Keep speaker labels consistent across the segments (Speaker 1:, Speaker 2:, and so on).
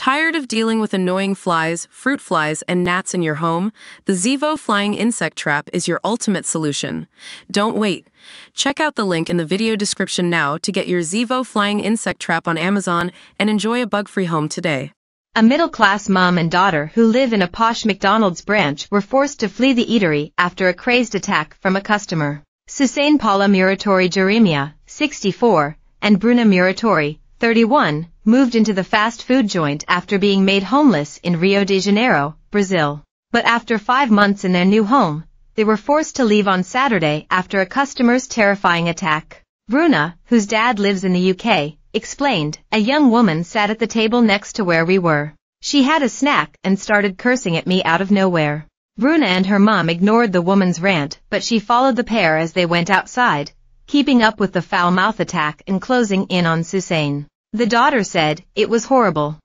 Speaker 1: Tired of dealing with annoying flies, fruit flies, and gnats in your home? The Zevo Flying Insect Trap is your ultimate solution. Don't wait. Check out the link in the video description now to get your Zevo Flying Insect Trap on Amazon and enjoy a bug-free home today.
Speaker 2: A middle-class mom and daughter who live in a posh McDonald's branch were forced to flee the eatery after a crazed attack from a customer. Susain Paula Muratori Jeremia, 64, and Bruna Muratori, 31, moved into the fast food joint after being made homeless in Rio de Janeiro, Brazil. But after 5 months in their new home, they were forced to leave on Saturday after a customer's terrifying attack. Bruna, whose dad lives in the UK, explained, "A young woman sat at the table next to where we were. She had a snack and started cursing at me out of nowhere." Bruna and her mom ignored the woman's rant, but she followed the pair as they went outside, keeping up with the foul mouth attack and closing in on Susain. The daughter said, "It was horrible.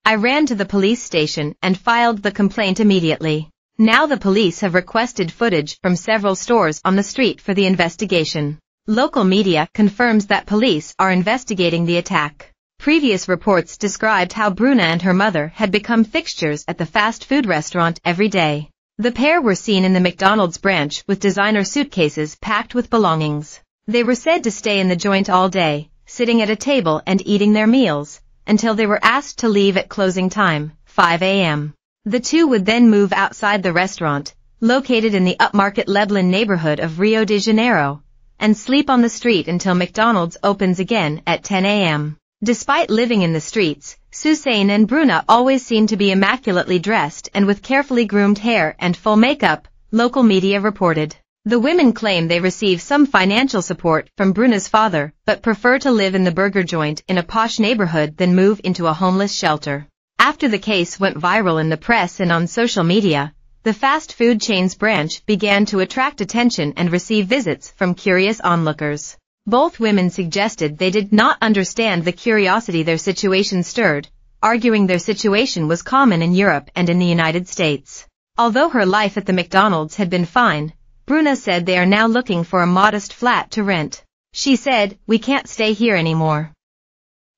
Speaker 2: I ran to the police station and filed the complaint immediately. Now the police have requested footage from several stores on the street for the investigation." Local media confirms that police are investigating the attack. Previous reports described how Bruna and her mother had become fixtures at the fast food restaurant every day. The pair were seen in the McDonald's branch with designer suitcases packed with belongings. They were said to stay in the joint all day, sitting at a table and eating their meals, until they were asked to leave at closing time, 5 a.m. The two would then move outside the restaurant, located in the upmarket Leblon neighborhood of Rio de Janeiro, and sleep on the street until McDonald's opens again at 10 a.m. Despite living in the streets, Susain and Bruna always seem to be immaculately dressed and with carefully groomed hair and full makeup, local media reported. The women claim they receive some financial support from Bruna's father, but prefer to live in the burger joint in a posh neighborhood than move into a homeless shelter. After the case went viral in the press and on social media, the fast food chain's branch began to attract attention and receive visits from curious onlookers. Both women suggested they did not understand the curiosity their situation stirred, arguing their situation was common in Europe and in the United States. Although her life at the McDonald's had been fine, Bruna said they are now looking for a modest flat to rent. She said, "We can't stay here anymore.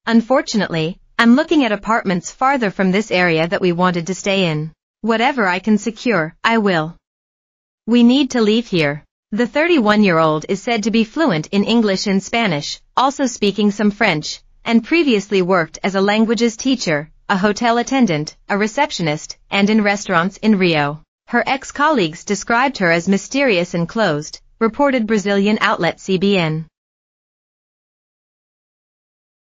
Speaker 2: Unfortunately, I'm looking at apartments farther from this area that we wanted to stay in. Whatever I can secure, I will. We need to leave here." The 31-year-old is said to be fluent in English and Spanish, also speaking some French, and previously worked as a languages teacher, a hotel attendant, a receptionist, and in restaurants in Rio. Her ex-colleagues described her as mysterious and closed, reported Brazilian outlet CBN.